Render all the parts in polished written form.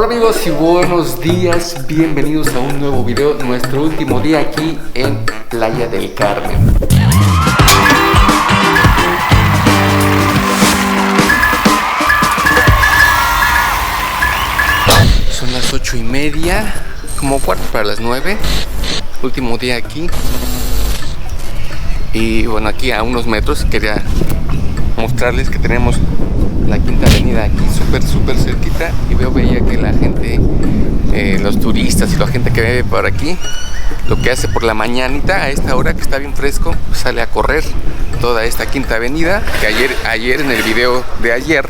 Hola amigos y buenos días, bienvenidos a un nuevo video, nuestro último día aquí en Playa del Carmen. Son las 8:30, como cuarto para las 9, último día aquí. Y bueno, aquí a unos metros quería mostrarles que tenemos la Quinta Avenida aquí súper cerquita, y veía que la gente, los turistas y la gente que vive por aquí, lo que hace por la mañanita a esta hora que está bien fresco, pues sale a correr toda esta Quinta Avenida, que ayer en el video de ayer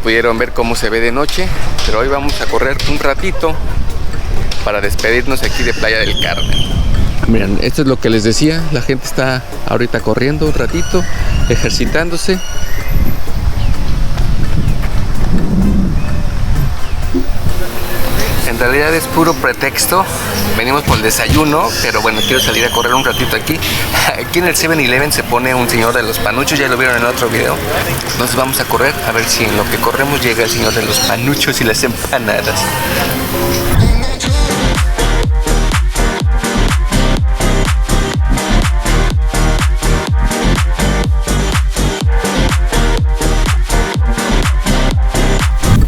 pudieron ver cómo se ve de noche, pero hoy vamos a correr un ratito para despedirnos aquí de Playa del Carmen. Miren, esto es lo que les decía, la gente está ahorita corriendo un ratito, ejercitándose. En realidad es puro pretexto, venimos por el desayuno, pero bueno, quiero salir a correr un ratito aquí. Aquí en el 7-Eleven se pone un señor de los panuchos, ya lo vieron en el otro video. Entonces vamos a correr, a ver si en lo que corremos llega el señor de los panuchos y las empanadas.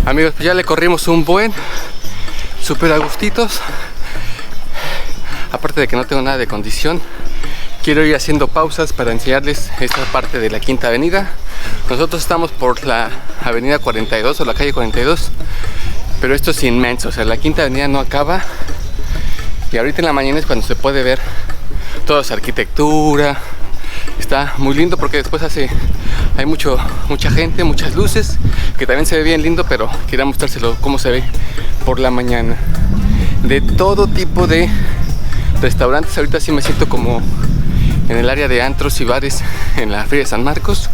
Amigos, pues ya le corrimos un buen, súper a gustitos. Aparte de que no tengo nada de condición, quiero ir haciendo pausas para enseñarles esta parte de la Quinta Avenida. Nosotros estamos por la avenida 42 o la calle 42, pero esto es inmenso, o sea, la Quinta Avenida no acaba. Y ahorita en la mañana es cuando se puede ver toda esa arquitectura. Está muy lindo porque después hay mucha gente, muchas luces, que también se ve bien lindo, pero quería mostrárselo cómo se ve por la mañana. De todo tipo de restaurantes, ahorita sí me siento como en el área de antros y bares en la Feria de San Marcos.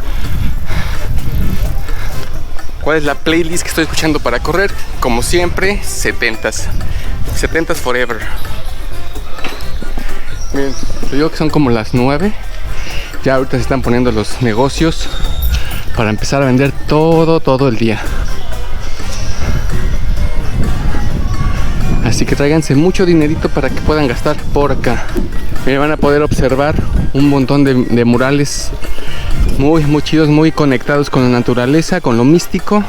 ¿Cuál es la playlist que estoy escuchando para correr? Como siempre, 70s forever. Miren, yo digo que son como las 9. Ya ahorita se están poniendo los negocios para empezar a vender todo el día. Así que tráiganse mucho dinerito para que puedan gastar por acá. Me van a poder observar un montón de murales muy chidos, muy conectados con la naturaleza, con lo místico.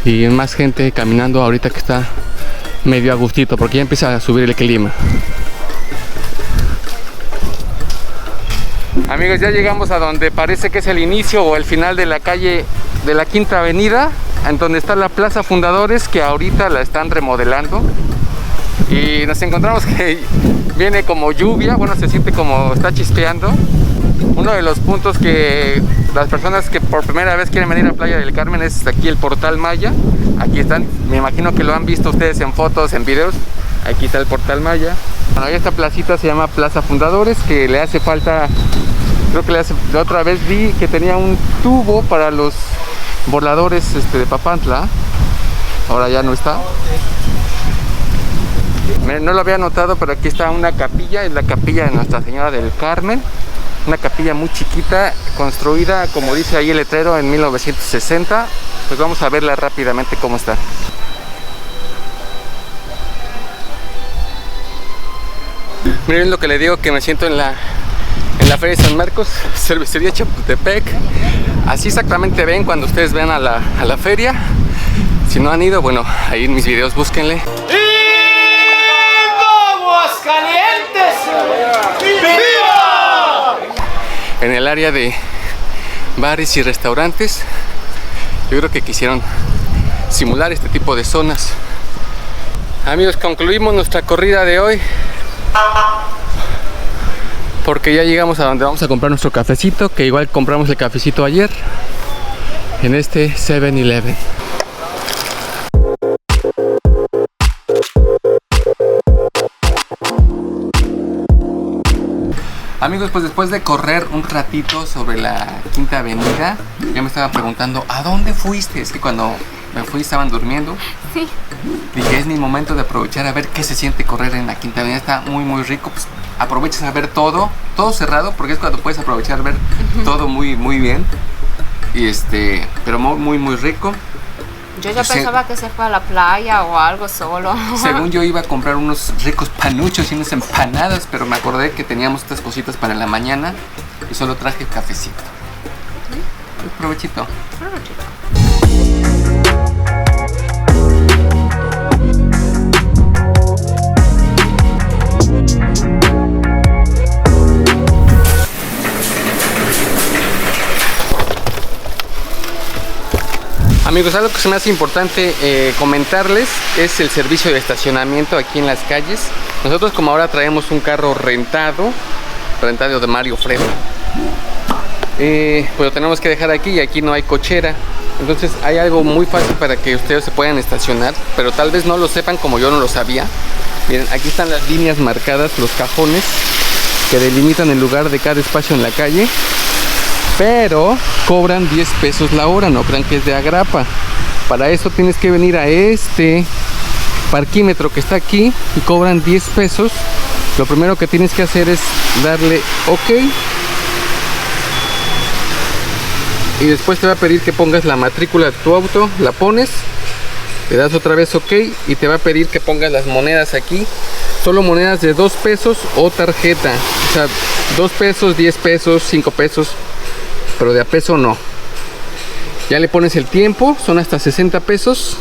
Y más gente caminando ahorita que está medio a gustito, porque ya empieza a subir el clima. Amigos, ya llegamos a donde parece que es el inicio o el final de la calle de la Quinta Avenida, en donde está la Plaza Fundadores, que ahorita la están remodelando. Y nos encontramos que viene como lluvia, bueno, se siente como está chispeando. Uno de los puntos que las personas que por primera vez quieren venir a Playa del Carmen es aquí el Portal Maya. Aquí están, me imagino que lo han visto ustedes en fotos, en videos. Aquí está el Portal Maya. Bueno, esta placita se llama Plaza Fundadores, que le hace falta, creo que la otra vez vi que tenía un tubo para los voladores de Papantla. Ahora ya no está. No lo había notado, pero aquí está una capilla, es la capilla de Nuestra Señora del Carmen. Una capilla muy chiquita, construida, como dice ahí el letrero, en 1960. Pues vamos a verla rápidamente cómo está. Miren lo que le digo, que me siento en la Feria de San Marcos, Cervecería Chapultepec. Así exactamente ven cuando ustedes ven a la feria. Si no han ido, bueno, ahí en mis videos búsquenle. ¡Calientes! En el área de bares y restaurantes, yo creo que quisieron simular este tipo de zonas. Amigos, concluimos nuestra corrida de hoy, porque ya llegamos a donde vamos a comprar nuestro cafecito, que igual compramos el cafecito ayer en este 7-Eleven. Amigos, pues después de correr un ratito sobre la Quinta Avenida, ya me estaba preguntando, ¿a dónde fuiste? Es que cuando me fui, estaban durmiendo. Sí. Dije, es mi momento de aprovechar a ver qué se siente correr en la Quinta Avenida. Está muy, muy rico. Pues aprovechas a ver todo cerrado, porque es cuando puedes aprovechar a ver todo muy, muy bien. Y pero muy, muy rico. Yo ya pensaba que se fue a la playa o algo solo. Según yo iba a comprar unos ricos panuchos y unas empanadas, pero me acordé que teníamos estas cositas para la mañana y solo traje cafecito. Pues provechito. Amigos, algo que se me hace importante comentarles es el servicio de estacionamiento aquí en las calles. Nosotros, como ahora traemos un carro rentado de Mario Fredo, pues lo tenemos que dejar aquí y aquí no hay cochera. Entonces hay algo muy fácil para que ustedes se puedan estacionar, pero tal vez no lo sepan como yo no lo sabía. Miren, aquí están las líneas marcadas, los cajones que delimitan el lugar de cada espacio en la calle. Pero cobran 10 pesos la hora, no crean que es de agrapa. Para eso tienes que venir a este parquímetro que está aquí y cobran 10 pesos. Lo primero que tienes que hacer es darle OK. Y después te va a pedir que pongas la matrícula de tu auto, la pones, le das otra vez OK y te va a pedir que pongas las monedas aquí. Solo monedas de 2 pesos o tarjeta. O sea, 2 pesos, 10 pesos, 5 pesos. Pero de a peso no. Ya le pones el tiempo, son hasta 60 pesos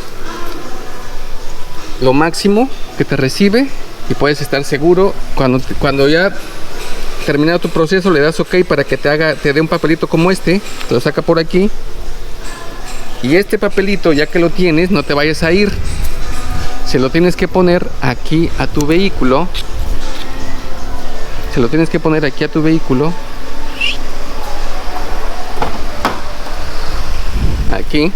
lo máximo que te recibe y puedes estar seguro. Cuando ya terminado tu proceso le das OK para que te dé un papelito como te lo saca por aquí. Y este papelito, ya que lo tienes, no te vayas a ir, se lo tienes que poner aquí a tu vehículo. Aquí.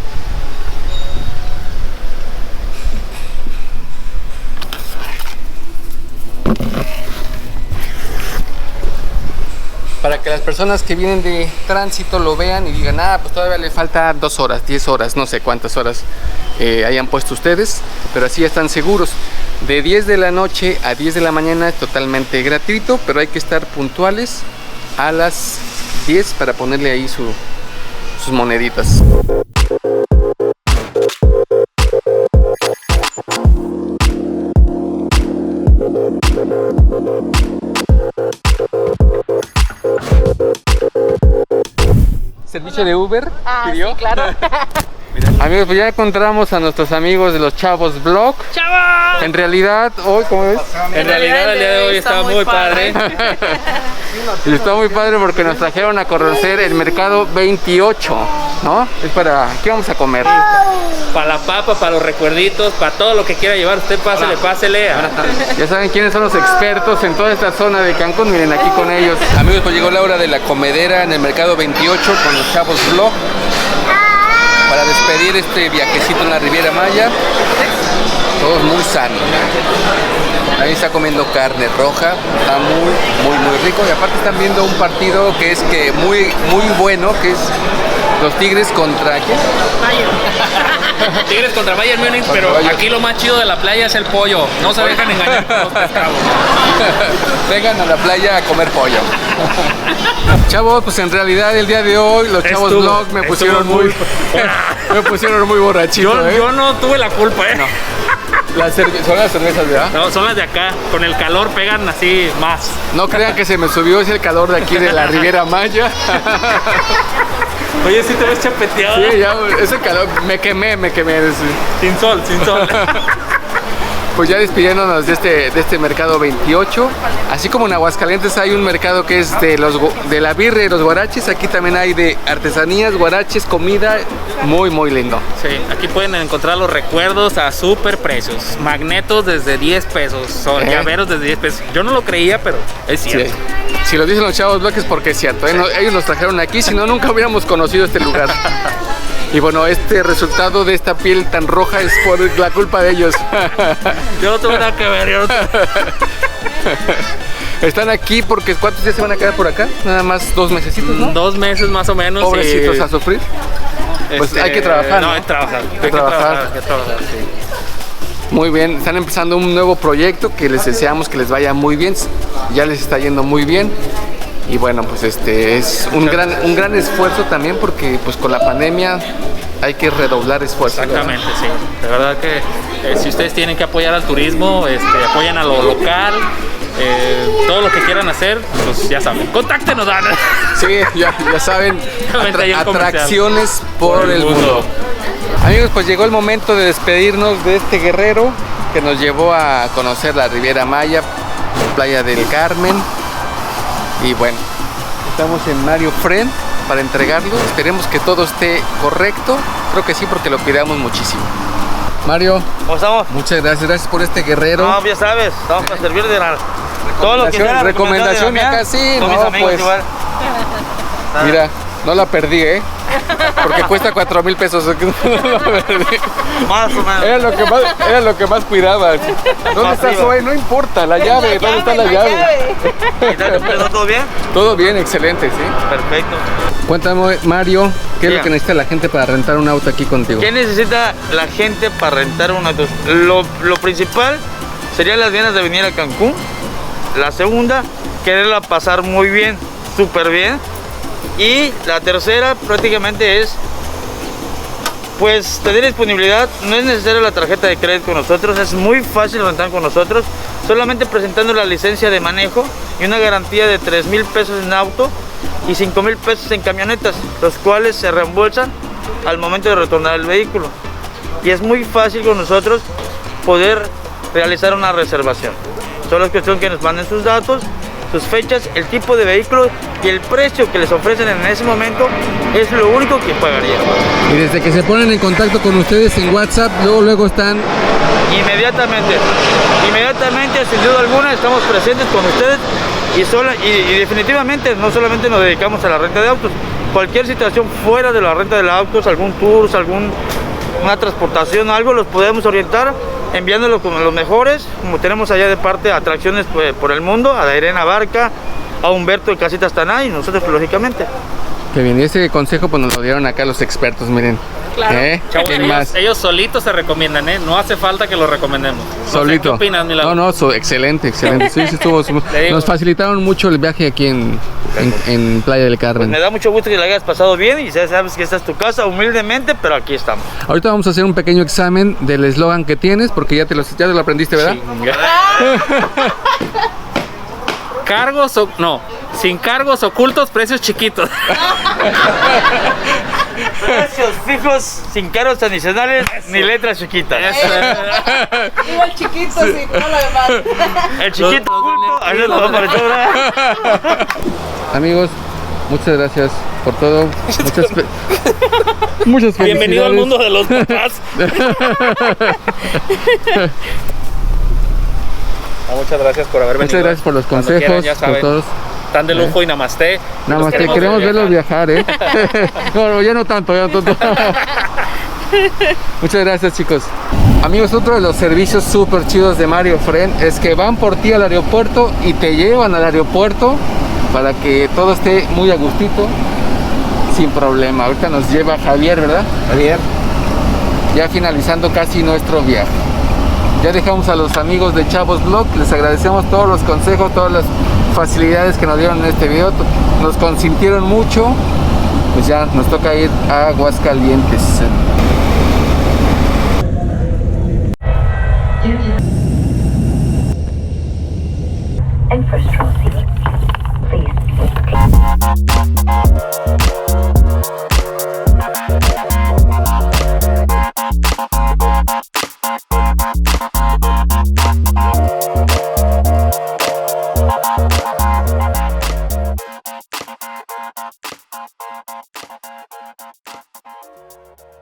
Para que las personas que vienen de tránsito lo vean y digan, pues todavía le falta 2 horas, 10 horas, no sé cuántas horas hayan puesto ustedes, pero así están seguros. De 10 de la noche a 10 de la mañana es totalmente gratuito, pero hay que estar puntuales a las 10 para ponerle ahí sus moneditas. ¿Servicio de Uber? ¿Pidió? Sí, claro. Amigos, pues ya encontramos a nuestros amigos de los Chavos Vlog. ¡Chavos! En realidad, hoy, ¿cómo ves? En realidad el día de hoy está muy padre. Y está muy padre porque nos trajeron a conocer el mercado 28, ¿no? Es para... ¿Qué vamos a comer? Para la papa, para los recuerditos, para todo lo que quiera llevar usted, pásele. Ya saben quiénes son los expertos en toda esta zona de Cancún, miren aquí con ellos. Amigos, pues llegó la hora de la comedera en el mercado 28 con los Chavos Vlog para despedir este viajecito en la Riviera Maya. Todos muy sanos. Ahí está comiendo carne roja, está muy rico, y aparte están viendo un partido que es muy bueno, que es los Tigres contra ¿quién? Bayern. Tigres contra Bayern Múnich, pero aquí lo más chido de la playa es el pollo. No se dejan engañar por los pescados. Vengan a la playa a comer pollo. Chavos, pues en realidad el día de hoy los Chavos Vlog me pusieron muy borrachito. Yo no tuve la culpa, No. Son las cervezas, ¿verdad? No, son las de acá. Con el calor pegan así más. No crean que se me subió, es el calor de aquí de la Riviera Maya. Oye, sí te ves chapeteado. Sí, ya, ese calor, me quemé. Sin sol. Pues ya despidiéndonos de este mercado 28. Así como en Aguascalientes hay un mercado que es de la birria y los guaraches, aquí también hay de artesanías, guaraches, comida, muy lindo. Sí, aquí pueden encontrar los recuerdos a super precios. Magnetos desde 10 pesos, llaveros desde 10 pesos. Yo no lo creía, pero es cierto. Sí. Si lo dicen los Chavos Vlog es porque es cierto. Ellos nos trajeron aquí, si no, nunca hubiéramos conocido este lugar. Y bueno, este resultado de esta piel tan roja es por la culpa de ellos. Yo no tuve nada que ver. Están aquí porque ¿cuántos días se van a quedar por acá? Nada más 2 mesecitos, ¿no? 2 meses más o menos. Pobrecitos a sufrir. Pues hay que trabajar, No, ¿no? hay que trabajar. Hay que trabajar. Sí. Muy bien, están empezando un nuevo proyecto que les deseamos que les vaya muy bien. Ya les está yendo muy bien. Y bueno, pues es un gran esfuerzo también porque pues con la pandemia hay que redoblar esfuerzos. Exactamente, sí. De verdad que si ustedes tienen que apoyar al turismo, apoyan a lo local, todo lo que quieran hacer, pues ya saben. Contáctenos, Ana. Sí, ya saben, Ahí el comercial. atracciones por el mundo. Amigos, pues llegó el momento de despedirnos de este guerrero que nos llevó a conocer la Riviera Maya, Playa del Carmen. Y bueno, estamos en Mario Friend para entregarlo. Esperemos que todo esté correcto. Creo que sí, porque lo cuidamos muchísimo. Mario, ¿Cómo estamos? muchas gracias por este guerrero. No, ya sabes, estamos para servir de nada. Todo lo que sea Recomendación de acá, sí, con no, mis amigos pues. igual. Mira, no la perdí, porque cuesta 4,000 pesos. No la perdí. Más o menos. Era lo que más cuidaba. ¿Dónde está arriba. Zoe? No importa, la llave. ¿Dónde está la llave? ¿Y tal, todo bien? Todo bien, excelente, sí. Perfecto. Cuéntame, Mario, ¿qué es lo Diga. que necesita la gente para rentar un auto aquí contigo? ¿Qué necesita la gente para rentar un auto? Lo principal sería las ganas de venir a Cancún. La segunda, quererla pasar muy bien, súper bien. Y la tercera prácticamente es pues tener disponibilidad. No es necesaria la tarjeta de crédito con nosotros, es muy fácil rentar con nosotros, solamente presentando la licencia de manejo y una garantía de 3,000 pesos en auto y 5,000 pesos en camionetas, los cuales se reembolsan al momento de retornar el vehículo. Y es muy fácil con nosotros poder realizar una reservación. Solo es cuestión que nos manden sus datos, sus fechas, el tipo de vehículo y el precio que les ofrecen en ese momento es lo único que pagarían. Y desde que se ponen en contacto con ustedes en WhatsApp, luego están... Inmediatamente, sin duda alguna, estamos presentes con ustedes y definitivamente no solamente nos dedicamos a la renta de autos. Cualquier situación fuera de la renta de los autos, algún tour, una transportación, algo, los podemos orientar enviándolos con los mejores, como tenemos allá de parte atracciones por el mundo, a Irene Barca, a Humberto de Casitas Taná y nosotros lógicamente. Que bien, y ese consejo pues nos lo dieron acá los expertos, miren. Claro. Chavos, ¿Quién más? ellos solitos se recomiendan, no hace falta que lo recomendemos. No sé, Solito. ¿qué opinas, Milagro? No, excelente. Sí, estuvo. Le digo. Nos facilitaron mucho el viaje aquí en Playa del Carmen. Me da mucho gusto que la hayas pasado bien y ya sabes que esta es tu casa, humildemente, pero aquí estamos. Ahorita vamos a hacer un pequeño examen del eslogan que tienes, porque ya te lo aprendiste, ¿verdad? Sin cargos ocultos, precios chiquitos. Precios fijos, sin cargos adicionales, ni letras chiquitas. Digo el chiquito, sí, todo lo demás. El chiquito oculto, ahí lo va a aparecer, ¿verdad? Amigos, muchas gracias por todo. Muchas felicidades. Bienvenido al mundo de los papás. Muchas gracias por haber venido. Muchas gracias por los Cuando consejos, quieran, ya por saben. todos. Tan de lujo y namaste. Nada más que queremos verlos viajar, No, ya no tanto, Muchas gracias, chicos. Amigos, otro de los servicios súper chidos de Mario Friend es que van por ti al aeropuerto y te llevan al aeropuerto para que todo esté muy a gustito, sin problema. Ahorita nos lleva Javier, ¿verdad? Javier. Ya finalizando casi nuestro viaje. Ya dejamos a los amigos de Chavos Vlog, les agradecemos todos los consejos, todas las facilidades que nos dieron en este video, nos consintieron mucho. Pues ya nos toca ir a Aguascalientes.